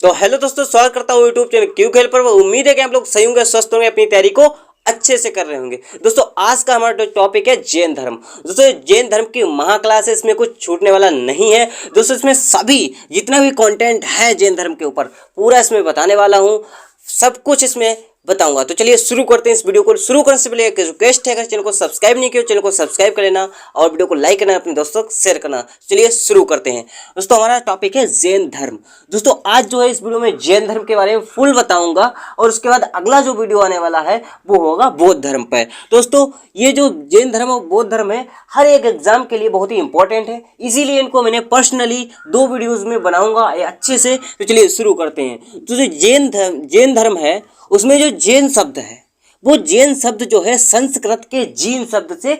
तो हेलो दोस्तों, स्वागत करता हूँ यूट्यूब चैनल क्यू खेल पर। उम्मीद है कि आप लोग सही होंगे, स्वस्थ होंगे, अपनी तैयारी को अच्छे से कर रहे होंगे। दोस्तों आज का हमारा टॉपिक है जैन धर्म। दोस्तों जैन धर्म की महा क्लास है, इसमें कुछ छूटने वाला नहीं है। दोस्तों इसमें सभी जितना भी कंटेंट है जैन धर्म के ऊपर पूरा इसमें बताने वाला हूँ, सब कुछ इसमें बताऊंगा। तो चलिए शुरू करते हैं इस वीडियो को। शुरू करने से पहले एक रिक्वेस्ट है, अगर चैनल को सब्सक्राइब नहीं किया चैनल को सब्सक्राइब कर लेना और वीडियो को लाइक करना, अपने दोस्तों को शेयर करना। चलिए शुरू करते हैं। दोस्तों हमारा टॉपिक है जैन धर्म। दोस्तों आज जो है इस वीडियो में जैन धर्म के बारे में फुल बताऊंगा और उसके बाद अगला जो वीडियो आने वाला है वो होगा बौद्ध धर्म पर। दोस्तों ये जो जैन धर्म और बौद्ध धर्म है हर एक एग्जाम के लिए बहुत ही इंपॉर्टेंट है, इसीलिए इनको मैंने पर्सनली 2 वीडियोज में बनाऊंगा अच्छे से। तो चलिए शुरू करते हैं। तो जो जैन धर्म है उसमें जो जैन शब्द है वो जैन शब्द जो है संस्कृत के जीन शब्द से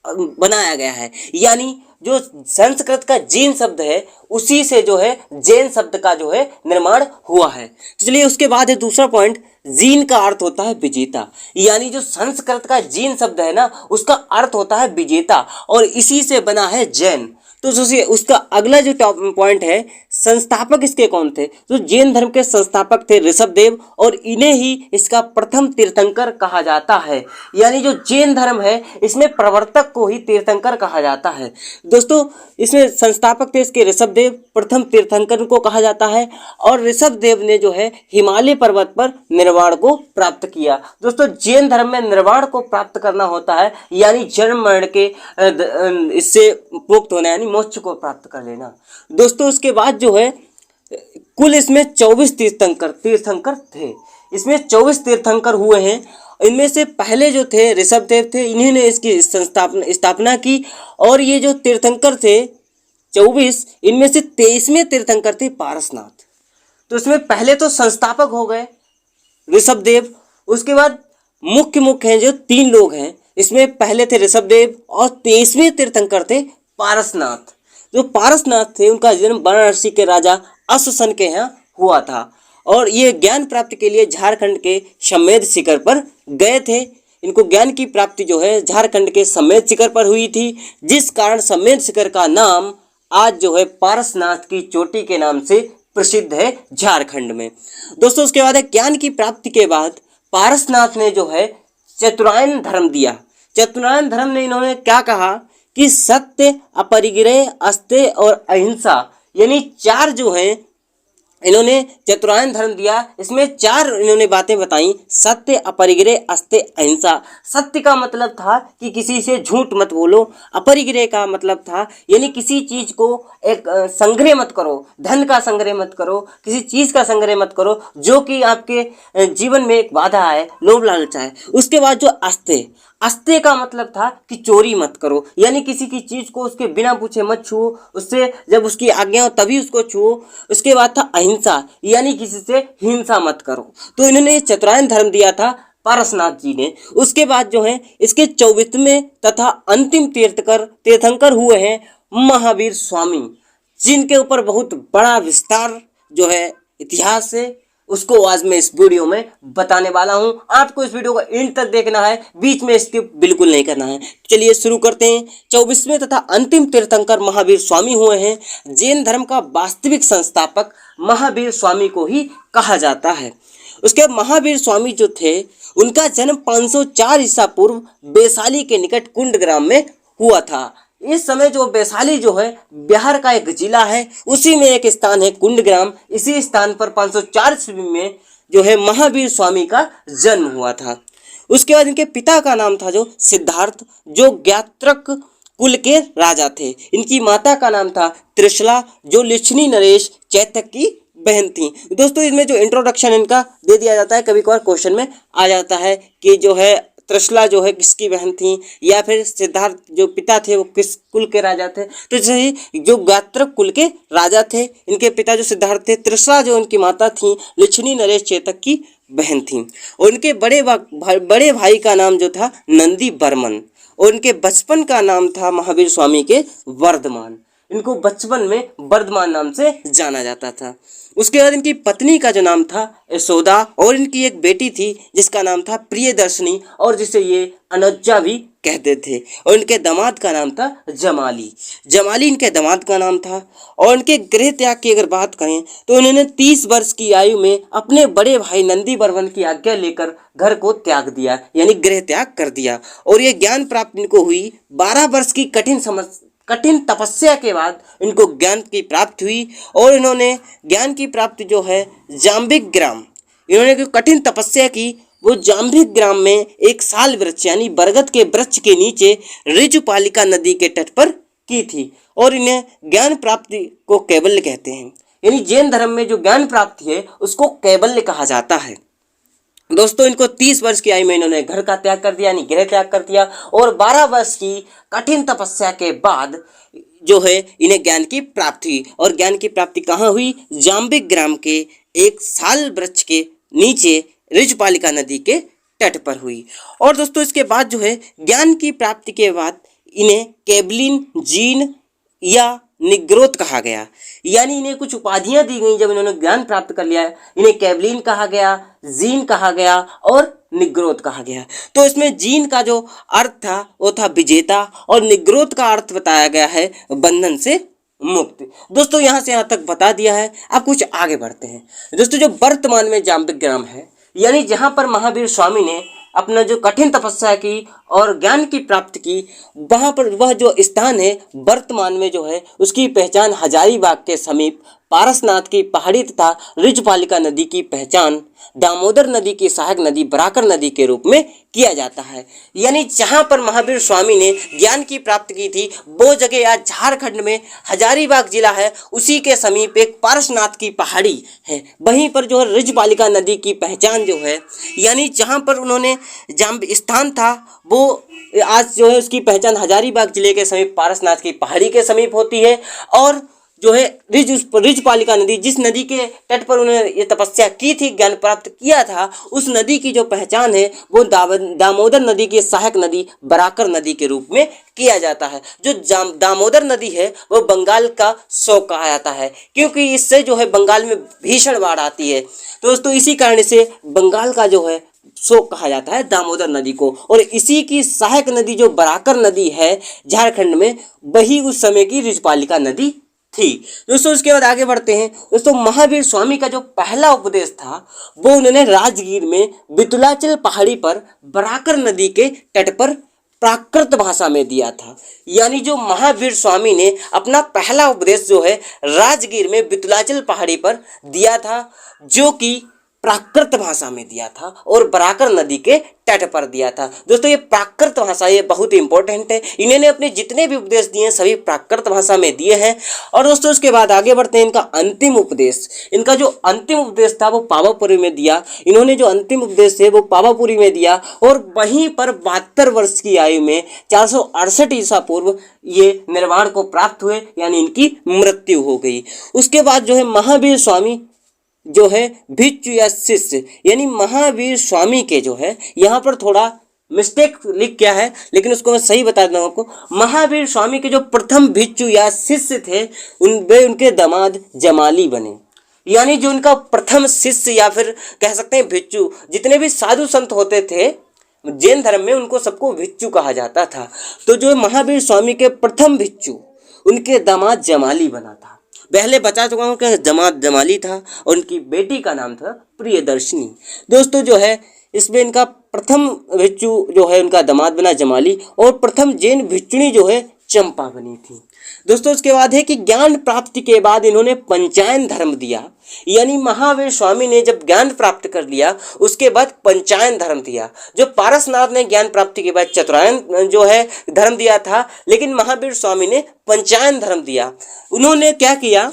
बनाया गया है, यानी जो संस्कृत का जीन शब्द है उसी से जो है जैन शब्द का जो है निर्माण हुआ है। तो चलिए उसके बाद है दूसरा पॉइंट, जीन का अर्थ होता है विजेता, यानी जो संस्कृत का जीन शब्द है ना उसका अर्थ होता है विजेता और इसी से बना है जैन। तो सोचिए उसका अगला जो टॉप पॉइंट है, संस्थापक इसके कौन थे? तो जैन धर्म के संस्थापक थे ऋषभदेव और इन्हें ही इसका प्रथम तीर्थंकर कहा जाता है, यानी जो जैन धर्म है इसमें प्रवर्तक को ही तीर्थंकर कहा जाता है। दोस्तों इसमें संस्थापक थे इसके ऋषभदेव, प्रथम तीर्थंकर को कहा जाता है और ऋषभदेव ने जो है हिमालय पर्वत पर निर्वाण को प्राप्त किया। दोस्तों जैन धर्म में निर्वाण को प्राप्त करना होता है, यानी जन्म मरण के इससे मुक्त होना, यानी मोक्ष को प्राप्त कर लेना। दोस्तों उसके बाद जो है कुल इसमें 24 तीर्थंकर थे। इसमें 24 तीर्थंकर हुए हैं। इनमें से पहले जो थे ऋषभदेव थे, इन्होंने इसकी स्थापना की और ये जो तीर्थंकर थे 24, इनमें से 23वें तीर्थंकर थे पारसनाथ। तो इसमें पहले तो संस्थापक हो गए ऋषभदेव, उसके बाद मुख्य हैं जो 3 लोग हैं, इसमें पहले थे ऋषभदेव और 23वें तीर्थंकर थे पारसनाथ। जो पारसनाथ थे उनका जन्म वाराणसी के राजा अश्वसन के यहाँ हुआ था और ये ज्ञान प्राप्ति के लिए झारखंड के समेध शिखर पर गए थे। इनको ज्ञान की प्राप्ति जो है झारखंड के समेध शिखर पर हुई थी, जिस कारण समेध शिखर का नाम आज जो है पारसनाथ की चोटी के नाम से प्रसिद्ध है झारखंड में। दोस्तों उसके बाद ज्ञान की प्राप्ति के बाद पारसनाथ ने जो है चतुरायन धर्म दिया। चतुरायन धर्म ने इन्होंने क्या कहा कि सत्य, अपरिग्रह, अस्तेय और अहिंसा, यानी 4 जो हैं इन्होंने चतुरायन धर्म दिया। इसमें 4 इन्होंने बातें बताई, सत्य, अपरिग्रह, अस्तेय, अहिंसा। सत्य का मतलब था कि किसी से झूठ मत बोलो। अपरिग्रह का मतलब था यानी किसी चीज को एक संग्रह मत करो, धन का संग्रह मत करो, किसी चीज का संग्रह मत करो जो कि आपके जीवन में एक बाधा है, लोभ लालच है। उसके बाद जो अस्तेय, अस्तेय का मतलब था कि चोरी मत करो, यानी किसी की चीज को उसके बिना पूछे मत छुओ, उससे जब उसकी आज्ञा हो तभी उसको छुओ। उसके बाद था अहिंसा, यानी किसी से हिंसा मत करो। तो इन्होंने चतुरायन धर्म दिया था पारसनाथ जी ने। उसके बाद जो है इसके 24वें तथा अंतिम तीर्थंकर हुए हैं महावीर स्वामी, जिनके ऊपर बहुत बड़ा विस्तार जो है इतिहास है, उसको आज मैं इस वीडियो में बताने वाला हूं। आपको इस वीडियो को एंड तक देखना है, बीच में स्किप बिल्कुल नहीं करना है। चलिए शुरू करते हैं। 24वें तथा अंतिम तीर्थंकर महावीर स्वामी हुए हैं। जैन धर्म का वास्तविक संस्थापक महावीर स्वामी को ही कहा जाता है। उसके महावीर स्वामी जो थे उनका जन्म 504 ईसा पूर्व वैशाली के निकट कुंड ग्राम में हुआ था। इस समय जो वैशाली जो है बिहार का एक जिला है, उसी में एक स्थान है कुंडग्राम। इसी स्थान पर 504 ईस्वी में जो है महावीर स्वामी का जन्म हुआ था। उसके बाद इनके पिता का नाम था जो सिद्धार्थ, जो ज्ञात्रक कुल के राजा थे। इनकी माता का नाम था त्रिशला, जो लिच्छवी नरेश चैतक की बहन थी। दोस्तों इसमें जो इंट्रोडक्शन इनका दे दिया जाता है, कभी कभार क्वेश्चन में आ जाता है कि जो है त्रिशला जो है किसकी बहन थी, या फिर सिद्धार्थ जो पिता थे वो किस कुल के राजा थे। तो जैसे जो गात्रक कुल के राजा थे, इनके पिता जो सिद्धार्थ थे, त्रिशला जो उनकी माता थी लिच्छवी नरेश चैतक की बहन थी। और उनके बड़े भाई का नाम जो था नंदी बर्मन और उनके बचपन का नाम था महावीर स्वामी के वर्धमान। इनको बचपन में वर्धमान नाम से जाना जाता था। उसके बाद इनकी पत्नी का जो नाम था यशोदा, और इनकी एक बेटी थी जिसका नाम था प्रियदर्शनी, और जिसे ये अनुजा भी कहते थे। और इनके दामाद का नाम था जमाली। जमाली इनके दामाद का नाम था। और इनके गृह त्याग की अगर बात करें तो इन्होंने 30 वर्ष की आयु में अपने बड़े भाई नंदी वर्मन की आज्ञा लेकर घर को त्याग दिया, यानी गृह त्याग कर दिया। और ये ज्ञान प्राप्त इनको हुई 12 वर्ष की कठिन तपस्या के बाद इनको ज्ञान की प्राप्ति हुई। और इन्होंने ज्ञान की प्राप्ति जो है जाम्बिक ग्राम, इन्होंने जो कठिन तपस्या की वो जाम्बिक ग्राम में एक साल वृक्ष यानी बरगद के वृक्ष के नीचे ऋजुपालिका नदी के तट पर की थी। और इन्हें ज्ञान प्राप्ति को कैवल्य कहते हैं, यानी जैन धर्म में जो ज्ञान प्राप्ति है उसको कैवल्य कहा जाता है। दोस्तों इनको 30 वर्ष की आयु में इन्होंने घर का त्याग कर दिया, यानी गृह त्याग कर दिया। और 12 वर्ष की कठिन तपस्या के बाद जो है इन्हें ज्ञान की प्राप्ति हुई। और ज्ञान की प्राप्ति कहाँ हुई? जाम्बिक ग्राम के एक साल वृक्ष के नीचे ऋजुपालिका नदी के तट पर हुई। और दोस्तों इसके बाद जो है ज्ञान की प्राप्ति के बाद इन्हें कैबलिन, जीन या निग्रोध कहा गया, यानी इन्हें कुछ उपाधियां दी गई। जब इन्होंने ज्ञान प्राप्त कर लिया इन्हें कैबलिन कहा गया, जीन कहा गया और निग्रोध कहा गया। तो इसमें जीन का जो अर्थ था वो था विजेता, और निग्रोध का अर्थ बताया गया है बंधन से मुक्त। दोस्तों यहाँ से यहाँ तक बता दिया है, अब कुछ आगे बढ़ते हैं। दोस्तों जो वर्तमान में जाम्बिक ग्राम है, यानी जहाँ पर महावीर स्वामी ने अपना जो कठिन तपस्या की और ज्ञान की प्राप्ति की, वहाँ पर वह जो स्थान है वर्तमान में जो है उसकी पहचान हजारीबाग के समीप पारसनाथ की पहाड़ी तथा ऋजुपालिका नदी की पहचान दामोदर नदी की सहायक नदी बराकर नदी के रूप में किया जाता है। यानी जहाँ पर महावीर स्वामी ने ज्ञान की प्राप्ति की थी वो जगह आज झारखंड में हजारीबाग जिला है, उसी के समीप एक पारसनाथ की पहाड़ी है। वहीं पर जो है ऋजुपालिका नदी की पहचान जो है, यानी जहाँ पर उन्होंने स्थान था वो आज जो है उसकी पहचान हजारीबाग जिले के समीप पारसनाथ की पहाड़ी के समीप होती है। और जो है ऋजुपालिका नदी, जिस नदी के तट पर उन्होंने ये तपस्या की थी, ज्ञान प्राप्त किया था, उस नदी की जो पहचान है वो दामोदर नदी की सहायक नदी बराकर नदी के रूप में किया जाता है। जो दामोदर नदी है वो बंगाल का शोक कहा जाता है, क्योंकि इससे जो है बंगाल में भीषण बाढ़ आती है। तो दोस्तों इसी कारण से बंगाल का जो है शोक कहा जाता है दामोदर नदी को। और इसी की सहायक नदी जो बराकर नदी है झारखंड में, वही उस समय की ऋजुपालिका नदी थी। दोस्तों उसके बाद आगे बढ़ते हैं। दोस्तों महावीर स्वामी का जो पहला उपदेश था वो उन्होंने राजगीर में बितुलाचल पहाड़ी पर बराकर नदी के तट पर प्राकृत भाषा में दिया था। यानी जो महावीर स्वामी ने अपना पहला उपदेश जो है राजगीर में बितुलाचल पहाड़ी पर दिया था, जो कि प्राकृत भाषा में दिया था और बराकर नदी के तट पर दिया था। दोस्तों ये प्राकृत भाषा ये बहुत इंपॉर्टेंट है। इन्होंने अपने जितने भी उपदेश दिए हैं सभी प्राकृत भाषा में दिए हैं। और दोस्तों उसके बाद आगे बढ़ते हैं। इनका अंतिम उपदेश, इनका जो अंतिम उपदेश था वो पावापुरी में दिया। इन्होंने जो अंतिम उपदेश है वो पावापुरी में दिया, और वहीं पर 72 वर्ष की आयु में 468 ईसा पूर्व ये निर्वाण को प्राप्त हुए, यानी इनकी मृत्यु हो गई। उसके बाद जो है महावीर स्वामी जो है भिक्षु या शिष्य, यानी महावीर स्वामी के जो है यहाँ पर थोड़ा मिस्टेक लिख क्या है, लेकिन उसको मैं सही बता देता हूँ आपको। महावीर स्वामी के जो प्रथम भिक्षु या शिष्य थे उनके दामाद जमाली बने। यानी जो उनका प्रथम शिष्य या फिर कह सकते हैं भिक्षु, जितने भी साधु संत होते थे जैन धर्म में उनको सबको भिक्षु कहा जाता था। तो जो महावीर स्वामी के प्रथम भिक्षु उनके दामाद जमाली बना था। पहले बता चुका हूँ कि दामाद जमाली था और उनकी बेटी का नाम था प्रियदर्शनी। दोस्तों जो है इसमें इनका प्रथम भिक्षु जो है उनका दामाद बना जमाली, और प्रथम जैन भिक्षुणी जो है चंपा बनी थी। दोस्तों उसके बाद है कि ज्ञान प्राप्ति के बाद इन्होंने पंचायन धर्म दिया। यानी महावीर स्वामी ने जब ज्ञान प्राप्त कर लिया उसके बाद पंचायन धर्म दिया। जो पारसनाथ ने ज्ञान प्राप्ति के बाद चतुरायन जो है धर्म दिया था, लेकिन महावीर स्वामी ने पंचायन धर्म दिया। उन्होंने क्या किया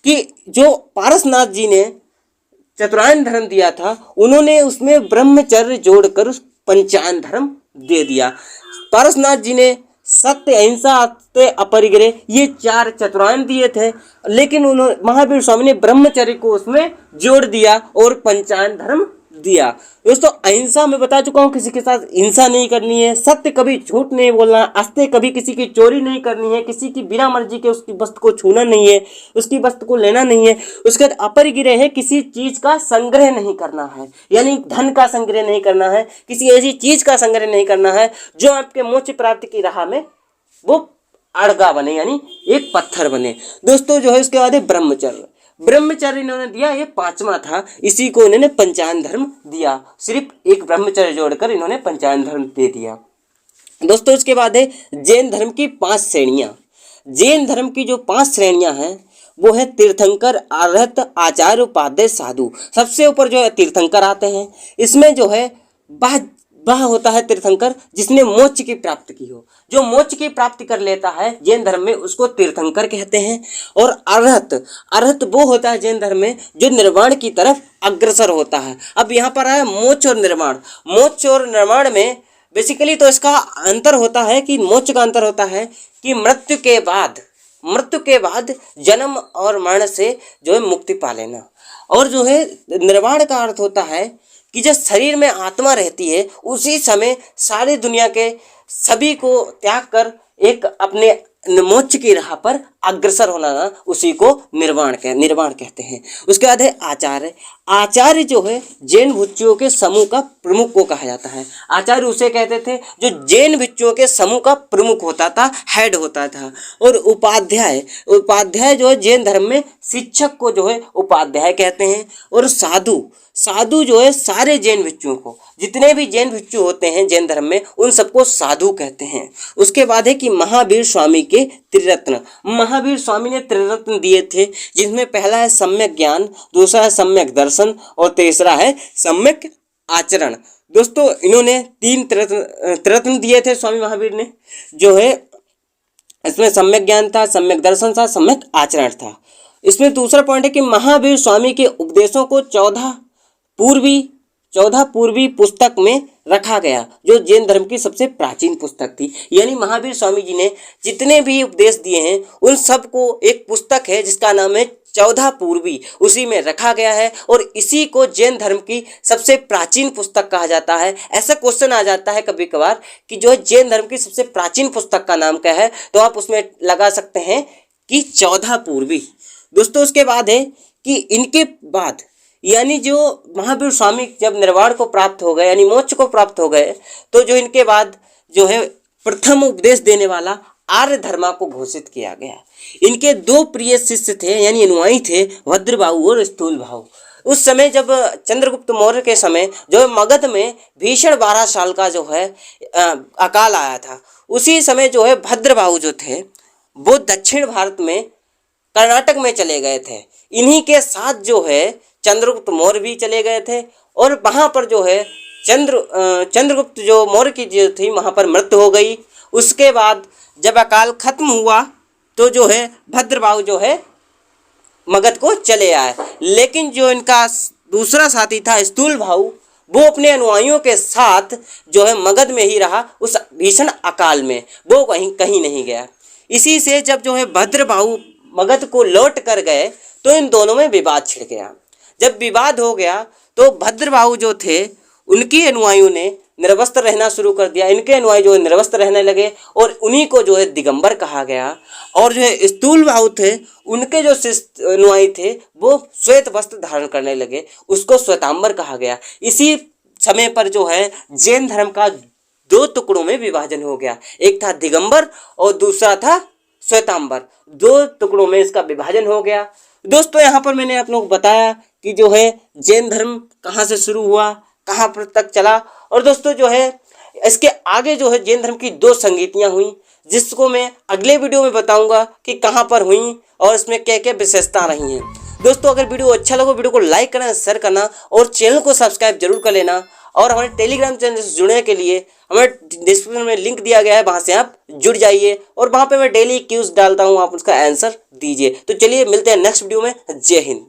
कि जो पारसनाथ जी ने चतुरायन धर्म दिया था उन्होंने उसमें ब्रह्मचर्य जोड़कर उस पंचायन धर्म दे दिया। पारसनाथ जी ने सत्य, अहिंसा, सत्य, अपरिग्रह ये 4 चतुरायन दिए थे, लेकिन उन्होंने महावीर स्वामी ने ब्रह्मचर्य को उसमें जोड़ दिया और पंचायन धर्म दिया। दोस्तों अहिंसा मैं बता चुका हूँ, किसी के साथ हिंसा नहीं करनी है, सत्य कभी झूठ नहीं बोलना, अस्ते कभी किसी की चोरी नहीं करनी है, किसी की बिना मर्जी के उसकी वस्तु को छूना नहीं है, उसकी वस्तु को लेना नहीं है। उसके बाद अपरिग्रह है, किसी चीज का संग्रह नहीं करना है, यानी धन का संग्रह नहीं करना है, किसी ऐसी चीज का संग्रह नहीं करना है जो आपके मोक्ष प्राप्ति की राह में वो अड़गा बने, यानी एक पत्थर बने। दोस्तों जो है उसके बाद है ब्रह्मचर्य। ब्रह्मचर्य इन्होंने दिया, ये पांचवा था, इसी को इन्होंने पंचायन धर्म दिया। सिर्फ एक ब्रह्मचर्य जोड़कर इन्होंने पंचायन धर्म दे दिया। दोस्तों इसके बाद है जैन धर्म की 5 श्रेणियां। जैन धर्म की जो 5 श्रेणियां हैं वो है तीर्थंकर, आर्हत, आचार्य, उपाध्याय, साधु। सबसे ऊपर जो है तीर्थंकर आते हैं। इसमें जो है वह होता है तीर्थंकर जिसने मोक्ष की प्राप्ति की हो। जो मोक्ष की प्राप्ति कर लेता है जैन धर्म में उसको तीर्थंकर कहते हैं। और अरहत, अरहत वो होता है जैन धर्म में जो निर्वाण की तरफ अग्रसर होता है। अब यहाँ पर है मोक्ष और निर्वाण। मोक्ष और निर्वाण में बेसिकली तो इसका अंतर होता है कि मोक्ष का अंतर होता है कि मृत्यु के बाद जन्म और मरण से जो है मुक्ति पा लेना। और जो है निर्वाण का अर्थ होता है कि जब शरीर में आत्मा रहती है उसी समय सारी दुनिया के सभी को त्याग कर एक अपने मोक्ष की राह पर अग्रसर होना, उसी को निर्वाण कहते हैं। उसके बाद है आचार्य। आचार्य जो है जैन भिक्षुओं के समूह का प्रमुख को कहा जाता है। आचार्य उसे कहते थे जो जैन भिक्षुओं के समूह का प्रमुख होता था, हेड होता था। और उपाध्याय जो है जैन धर्म में शिक्षक को जो है उपाध्याय कहते हैं। और साधु जो है सारे जैन भिक्षुओं को, जितने भी जैन भिक्षु होते हैं जैन धर्म में उन सबको साधु कहते हैं। उसके बाद है कि महावीर स्वामी के त्रिरत्न। महावीर स्वामी ने त्रिरत्न दिए थे, जिसमें पहला है सम्यक ज्ञान, दूसरा है सम्यक दर्शन और तीसरा है सम्यक आचरण। दोस्तों इन्होंने 3 त्रिरत्न दिए थे स्वामी महावीर ने, जो है इसमें सम्यक ज्ञान था, सम्यक दर्शन था, सम्यक आचरण था। इसमें दूसरा पॉइंट है कि महावीर स्वामी के उपदेशों को 14 पूर्वी पुस्तक में रखा गया, जो जैन धर्म की सबसे प्राचीन पुस्तक थी। यानी महावीर स्वामी जी ने जितने भी उपदेश दिए हैं उन सब को एक पुस्तक है जिसका नाम है 14 पूर्वी, उसी में रखा गया है और इसी को जैन धर्म की सबसे प्राचीन पुस्तक कहा जाता है। ऐसा क्वेश्चन आ जाता है कभी कभार कि जो है जैन धर्म की सबसे प्राचीन पुस्तक का नाम क्या है, तो आप उसमें लगा सकते हैं कि 14 पूर्वी। दोस्तों उसके बाद है कि इनके बाद यानी जो महावीर स्वामी जब निर्वाण को प्राप्त हो गए, यानी मोक्ष को प्राप्त हो गए, तो जो इनके बाद जो है प्रथम उपदेश देने वाला आर्य धर्मा को घोषित किया गया। इनके 2 प्रिय शिष्य थे, यानी अनुयायी थे, भद्रबाहु और स्थूलबाहु। उस समय जब चंद्रगुप्त मौर्य के समय जो मगध में भीषण 12 साल का जो है अकाल आया था, उसी समय जो है भद्रबाहु जो थे वो दक्षिण भारत में कर्नाटक में चले गए थे। इन्हीं के साथ जो है चंद्रगुप्त मौर्य भी चले गए थे और वहाँ पर जो है चंद्रगुप्त जो मौर्य की जो थी वहाँ पर मृत्यु हो गई। उसके बाद जब अकाल खत्म हुआ तो जो है भद्रबाहु जो है मगध को चले आए, लेकिन जो इनका दूसरा साथी था स्थूलबाहु, वो अपने अनुयायियों के साथ जो है मगध में ही रहा उस भीषण अकाल में, वो कहीं नहीं गया। इसी से जब जो है भद्रबाहु मगध को लौट कर गए तो इन दोनों में विवाद छिड़ गया। जब विवाद हो गया तो भद्रबाहु जो थे उनके अनुयायियों ने निर्वस्त्र रहना शुरू कर दिया। इनके अनुयायी जो है निर्वस्त्र रहने लगे और उन्हीं को जो है दिगंबर कहा गया। और जो है स्थूलबाहु थे उनके जो अनुयायी थे वो श्वेत वस्त्र धारण करने लगे, उसको श्वेतांबर कहा गया। इसी समय पर जो है जैन धर्म का 2 टुकड़ों में विभाजन हो गया, एक था दिगंबर और दूसरा था श्वेतांबर। 2 टुकड़ों में इसका विभाजन हो गया। दोस्तों यहाँ पर मैंने आप लोग बताया कि जो है जैन धर्म कहाँ से शुरू हुआ, कहाँ पर तक चला। और दोस्तों जो है इसके आगे जो है जैन धर्म की 2 संगीतियाँ हुई, जिसको मैं अगले वीडियो में बताऊंगा कि कहाँ पर हुई और इसमें क्या क्या विशेषता रही हैं। दोस्तों अगर वीडियो अच्छा लगा वीडियो को लाइक करना, शेयर करना और चैनल को सब्सक्राइब जरूर कर लेना। और हमारे टेलीग्राम चैनल से जुड़ने के लिए हमारे डिस्क्रिप्शन में लिंक दिया गया है, वहाँ से आप जुड़ जाइए और वहाँ पे मैं डेली क्यूज डालता हूँ, आप उसका आंसर दीजिए। तो चलिए मिलते हैं नेक्स्ट वीडियो में। जय हिंद।